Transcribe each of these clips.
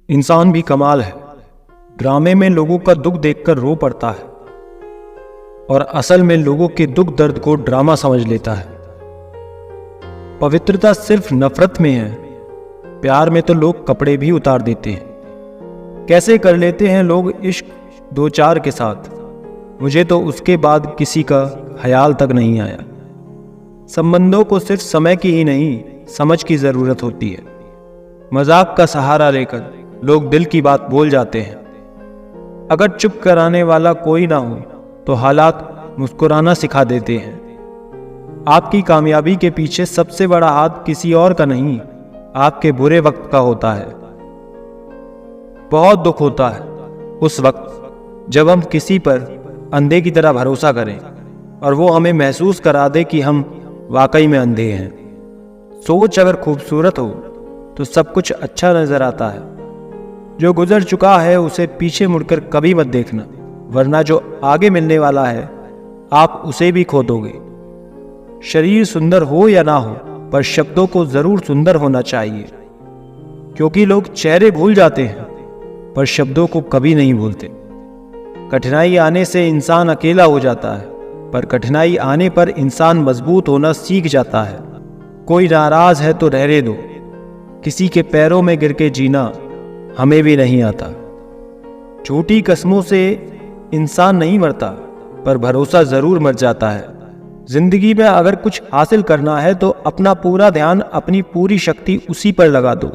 इंसान भी कमाल है। ड्रामे में लोगों का दुख देखकर रो पड़ता है और असल में लोगों के दुख दर्द को ड्रामा समझ लेता है। पवित्रता सिर्फ नफरत में है। प्यार में तो लोग कपड़े भी उतार देते हैं। कैसे कर लेते हैं लोग इश्क दो चार के साथ, मुझे तो उसके बाद किसी का ख्याल तक नहीं आया। संबंधों को सिर्फ समय की ही नहीं, समझ की जरूरत होती है। मजाक का सहारा लेकर लोग दिल की बात बोल जाते हैं। अगर चुप कराने वाला कोई ना हो तो हालात मुस्कुराना सिखा देते हैं। आपकी कामयाबी के पीछे सबसे बड़ा हाथ किसी और का नहीं, आपके बुरे वक्त का होता है। बहुत दुख होता है उस वक्त जब हम किसी पर अंधे की तरह भरोसा करें और वो हमें महसूस करा दे कि हम वाकई में अंधे हैं। सोच अगर खूबसूरत हो तो सब कुछ अच्छा नजर आता है। जो गुजर चुका है उसे पीछे मुड़कर कभी मत देखना, वरना जो आगे मिलने वाला है आप उसे भी खो दोगे। शरीर सुंदर हो या ना हो, पर शब्दों को जरूर सुंदर होना चाहिए, क्योंकि लोग चेहरे भूल जाते हैं पर शब्दों को कभी नहीं भूलते। कठिनाई आने से इंसान अकेला हो जाता है, पर कठिनाई आने पर इंसान मजबूत होना सीख जाता है। कोई नाराज है तो रहने दो, किसी के पैरों में गिर के जीना हमें भी नहीं आता। झूठी कस्मों से इंसान नहीं मरता, पर भरोसा जरूर मर जाता है। जिंदगी में अगर कुछ हासिल करना है तो अपना पूरा ध्यान, अपनी पूरी शक्ति उसी पर लगा दो।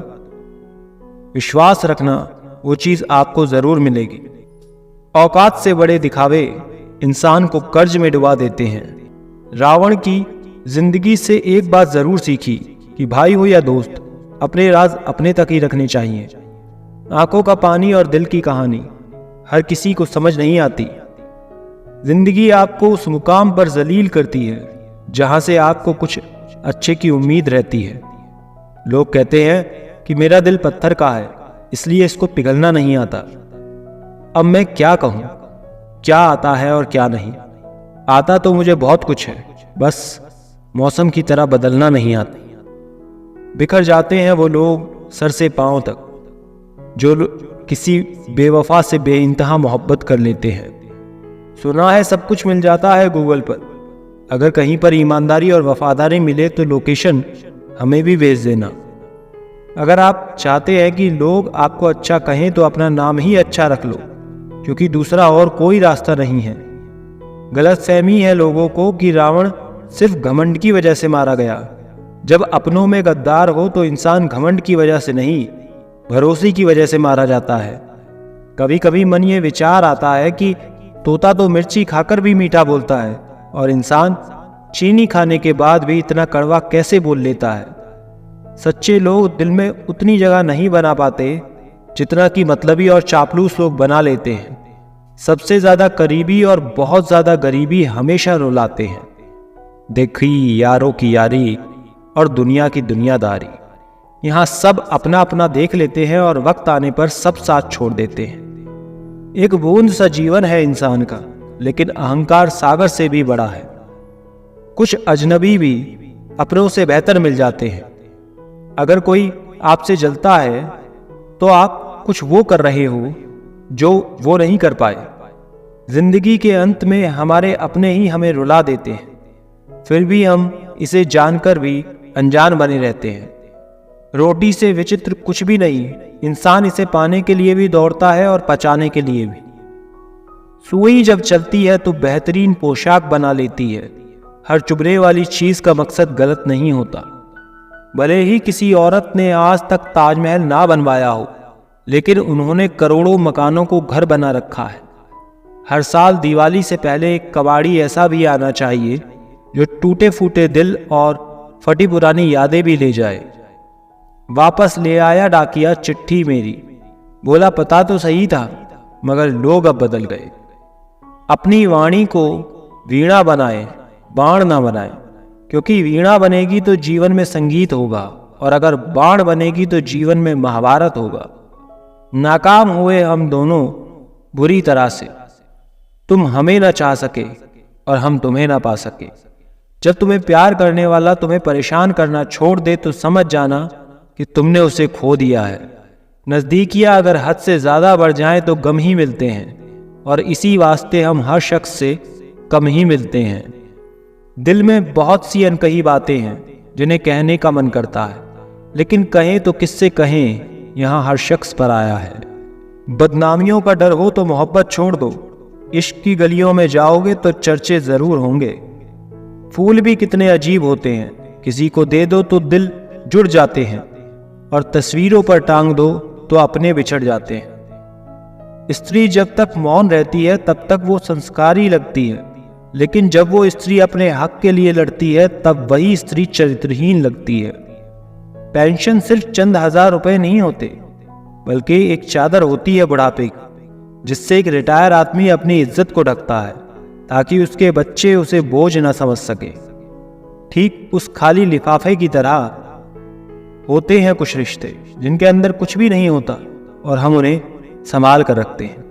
विश्वास रखना, वो चीज आपको जरूर मिलेगी। औकात से बड़े दिखावे इंसान को कर्ज में डुबा देते हैं। रावण की जिंदगी से एक बात जरूर सीखी कि भाई हो या दोस्त, अपने राज अपने तक ही रखने चाहिए। आंखों का पानी और दिल की कहानी हर किसी को समझ नहीं आती। जिंदगी आपको उस मुकाम पर जलील करती है जहां से आपको कुछ अच्छे की उम्मीद रहती है। लोग कहते हैं कि मेरा दिल पत्थर का है, इसलिए इसको पिघलना नहीं आता। अब मैं क्या कहूं, क्या आता है और क्या नहीं। आता तो मुझे बहुत कुछ है, बस मौसम की तरह बदलना नहीं आता। बिखर जाते हैं वो लोग सर से पांव तक जो किसी बेवफा से बेइंतहा मोहब्बत कर लेते हैं। सुना है सब कुछ मिल जाता है गूगल पर। अगर कहीं पर ईमानदारी और वफादारी मिले तो लोकेशन हमें भी भेज देना। अगर आप चाहते हैं कि लोग आपको अच्छा कहें तो अपना नाम ही अच्छा रख लो, क्योंकि दूसरा और कोई रास्ता नहीं है। गलतफहमी है लोगों को कि रावण सिर्फ घमंड की वजह से मारा गया। जब अपनों में गद्दार हो तो इंसान घमंड की वजह से नहीं, भरोसे की वजह से मारा जाता है। कभी कभी मन ये विचार आता है कि तोता तो मिर्ची खाकर भी मीठा बोलता है, और इंसान चीनी खाने के बाद भी इतना कड़वा कैसे बोल लेता है। सच्चे लोग दिल में उतनी जगह नहीं बना पाते जितना कि मतलबी और चापलूस लोग बना लेते हैं। सबसे ज्यादा करीबी और बहुत ज्यादा गरीबी हमेशा रुलाते हैं। देखी यारों की यारी और दुनिया की दुनियादारी, यहाँ सब अपना अपना देख लेते हैं और वक्त आने पर सब साथ छोड़ देते हैं। एक बूंद सा जीवन है इंसान का, लेकिन अहंकार सागर से भी बड़ा है। कुछ अजनबी भी अपनों से बेहतर मिल जाते हैं। अगर कोई आपसे जलता है तो आप कुछ वो कर रहे हो जो वो नहीं कर पाए। जिंदगी के अंत में हमारे अपने ही हमें रुला देते हैं, फिर भी हम इसे जानकर भी अनजान बने रहते हैं। रोटी से विचित्र कुछ भी नहीं, इंसान इसे पाने के लिए भी दौड़ता है और पचाने के लिए भी। सुई जब चलती है तो बेहतरीन पोशाक बना लेती है। हर चुभने वाली चीज का मकसद गलत नहीं होता। भले ही किसी औरत ने आज तक ताजमहल ना बनवाया हो, लेकिन उन्होंने करोड़ों मकानों को घर बना रखा है। हर साल दिवाली से पहले एक कबाड़ी ऐसा भी आना चाहिए जो टूटे फूटे दिल और फटी पुरानी यादें भी ले जाए। वापस ले आया डाकिया चिट्ठी मेरी, बोला पता तो सही था मगर लोग अब बदल गए। अपनी वाणी को वीणा बनाए, बाण ना बनाए, क्योंकि वीणा बनेगी तो जीवन में संगीत होगा, और अगर बाण बनेगी तो जीवन में महाभारत होगा। नाकाम हुए हम दोनों बुरी तरह से, तुम हमें ना चाह सके और हम तुम्हें ना पा सके। जब तुम्हें प्यार करने वाला तुम्हें परेशान करना छोड़ दे तो समझ जाना कि तुमने उसे खो दिया है। नज़दीकियाँ अगर हद से ज़्यादा बढ़ जाएं तो गम ही मिलते हैं, और इसी वास्ते हम हर शख्स से कम ही मिलते हैं। दिल में बहुत सी अनकही बातें हैं जिन्हें कहने का मन करता है, लेकिन कहें तो किससे कहें, यहाँ हर शख्स पर आया है। बदनामियों का डर हो तो मोहब्बत छोड़ दो, इश्क की गलियों में जाओगे तो चर्चे ज़रूर होंगे। फूल भी कितने अजीब होते हैं, किसी को दे दो तो दिल जुड़ जाते हैं, और तस्वीरों पर टांग दो तो अपने बिछड़ जाते हैं। स्त्री जब तक मौन रहती है तब तक वो संस्कारी लगती है, लेकिन जब वो स्त्री अपने हक के लिए लड़ती है तब वही स्त्री चरित्रहीन लगती है। पेंशन सिर्फ चंद हजार रुपए नहीं होते, बल्कि एक चादर होती है बुढ़ापे की, जिससे एक रिटायर आदमी अपनी इज्जत को ढकता है ताकि उसके बच्चे उसे बोझ न समझ सके। ठीक उस खाली लिफाफे की तरह होते हैं कुछ रिश्ते जिनके अंदर कुछ भी नहीं होता और हम उन्हें संभाल कर रखते हैं।